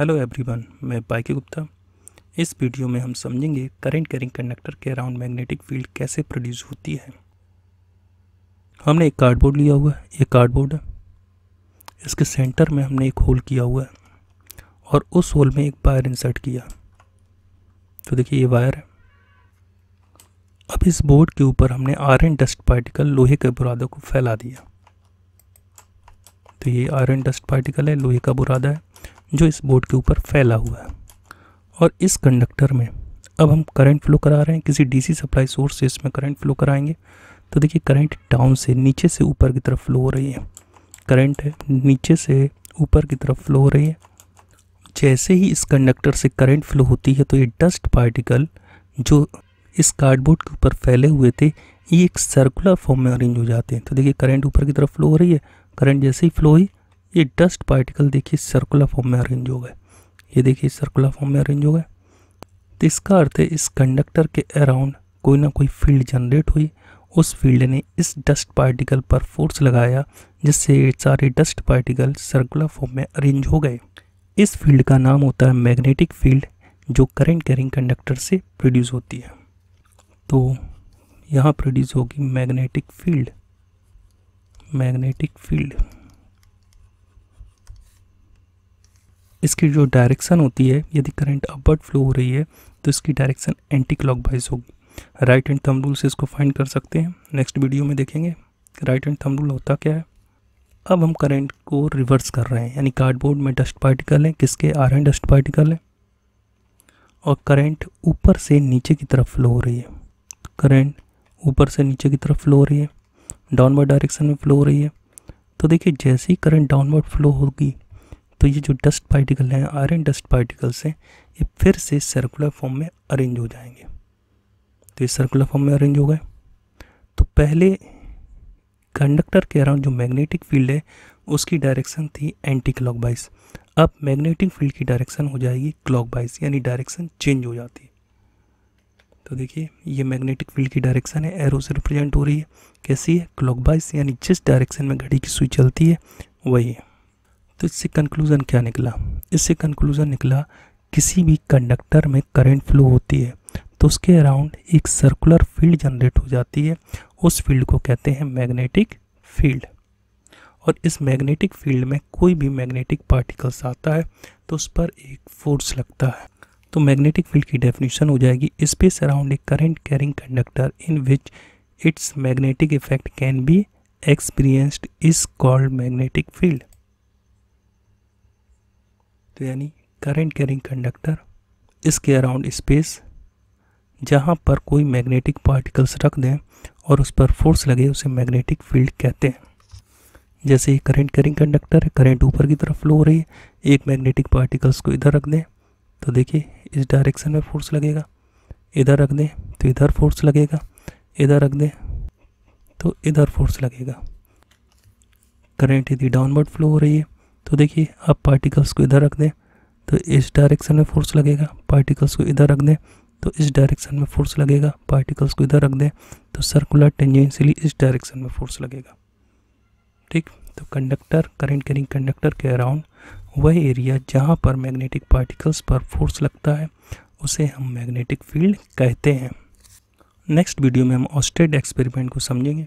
Hello everyone, मैं बाइकी गुप्ता। इस video में हम समझेंगे करंट कैरिंग कंडक्टर के अराउंड मैग्नेटिक फील्ड कैसे प्रोड्यूस होती है। हमने एक कार्डबोर्ड लिया हुआ है, ये कार्डबोर्ड है। इसके सेंटर में हमने एक होल किया हुआ है और उस होल में एक वायर इंसर्ट किया। तो देखिए ये वायर है। अब इस बोर्ड के ऊपर हमने आयरन डस्ट पार्टिकल, लोहे के बुरादे को फैला दिया। तो ये आयरन डस्ट पार्टिकल है, लोहे का बुरादा है जो इस बोर्ड के ऊपर फैला हुआ है। और इस कंडक्टर में अब हम करंट फ्लो करा रहे हैं, किसी डीसी सप्लाई सोर्स से इसमें करंट फ्लो कराएंगे। तो देखिए करंट डाउन से नीचे से ऊपर की तरफ फ्लो हो रही है। करंट है नीचे से ऊपर की तरफ फ्लो हो रही है। जैसे ही इस कंडक्टर से करंट फ्लो होती है तो ये डस्ट पार्टिकल जो इस कार्डबोर्ड के ऊपर फैले हुए थे ये एक सर्कुलर फॉर्म में अरेंज हो जाते हैं। तो देखिए करंट ऊपर की तरफ फ्लो हो रही है, करंट जैसे ही फ्लो हुई ये डस्ट पार्टिकल देखिए सर्कुलर फॉर्म में अरेंज हो गए। ये देखिए सर्कुलर फॉर्म में अरेंज हो गए। तो इसका अर्थ है इस कंडक्टर के अराउंड कोई ना कोई फील्ड जनरेट हुई। उस फील्ड ने इस डस्ट पार्टिकल पर फोर्स लगाया जिससे ये सारे डस्ट पार्टिकल सर्कुलर फॉर्म में अरेंज हो गए। इस फील्ड का नाम होता है मैग्नेटिक फील्ड, जो करंट कैरिंग कंडक्टर से प्रोड्यूस होती है। तो यहाँ प्रोड्यूस होगी मैग्नेटिक फील्ड। मैग्नेटिक फील्ड इसकी जो डायरेक्शन होती है, यदि करंट अपवर्ड फ्लो हो रही है तो इसकी डायरेक्शन एंटी क्लॉकवाइज होगी। राइट हैंड थंब रूल से इसको फाइंड कर सकते हैं, नेक्स्ट वीडियो में देखेंगे राइट हैंड थंब रूल होता क्या है। अब हम करंट को रिवर्स कर रहे हैं, यानी कार्डबोर्ड में डस्ट पार्टिकल है, किसके आयरन डस्ट पार्टिकल है, और करंट ऊपर से नीचे की तरफ फ्लो हो रही है। करंट ऊपर से नीचे की तरफ फ्लो हो रही है, डाउनवर्ड डायरेक्शन में फ्लो हो रही है। तो देखिए जैसे ही करंट डाउनवर्ड फ्लो होगी तो ये जो डस्ट पार्टिकल हैं, आयरन डस्ट पार्टिकल्स हैं, ये फिर से सर्कुलर फॉर्म में अरेंज हो जाएंगे। तो ये सर्कुलर फॉर्म में अरेंज हो गए। तो पहले कंडक्टर के अराउंड जो मैग्नेटिक फील्ड है उसकी डायरेक्शन थी एंटी क्लॉकवाइज। अब मैग्नेटिक फील्ड की डायरेक्शन हो जाएगी क्लॉकवाइज, यानी डायरेक्शन चेंज हो जाती है। तो देखिए ये मैग्नेटिक फील्ड की डायरेक्शन है, एरो से रिप्रेजेंट हो रही है। कैसी है? क्लॉकवाइज, यानी जिस डायरेक्शन में घड़ी की सुई चलती है वही है। तो इससे कंक्लूज़न क्या निकला? इससे कंक्लूज़न निकला किसी भी कंडक्टर में करंट फ्लो होती है तो उसके अराउंड एक सर्कुलर फील्ड जनरेट हो जाती है। उस फील्ड को कहते हैं मैग्नेटिक फील्ड। और इस मैग्नेटिक फील्ड में कोई भी मैग्नेटिक पार्टिकल्स आता है तो उस पर एक फोर्स लगता है। तो मैग्नेटिक फील्ड की डेफिनेशन हो जाएगी space around a current carrying conductor in which it's magnetic effect can be experienced is called magnetic field. तो यानी करंट कैरिंग कंडक्टर, इसके अराउंड स्पेस जहाँ पर कोई मैग्नेटिक पार्टिकल्स रख दें और उस पर फोर्स लगे उसे मैग्नेटिक फील्ड कहते हैं। जैसे ये करंट कैरिंग कंडक्टर है, करंट ऊपर की तरफ फ्लो हो रही है, एक मैग्नेटिक पार्टिकल्स को इधर रख दें तो देखिए इस डायरेक्शन में फोर्स लगेगा, इधर रख दें तो इधर फोर्स लगेगा, इधर रख दें तो इधर फोर्स लगेगा। करंट यदि डाउनवर्ड फ्लो हो रही है तो देखिए अब पार्टिकल्स को इधर रख दें तो इस डायरेक्शन में फोर्स लगेगा, पार्टिकल्स को इधर रख दें तो इस डायरेक्शन में फोर्स लगेगा, पार्टिकल्स को इधर रख दें तो सर्कुलर टेंजेंशियली इस डायरेक्शन में फोर्स लगेगा। ठीक, तो कंडक्टर, करंट कैरिंग कंडक्टर के अराउंड वह एरिया जहाँ पर मैग्नेटिक पार्टिकल्स पर फोर्स लगता है उसे हम मैग्नेटिक फील्ड कहते हैं। नेक्स्ट वीडियो में हम ऑस्टेड एक्सपेरिमेंट को समझेंगे।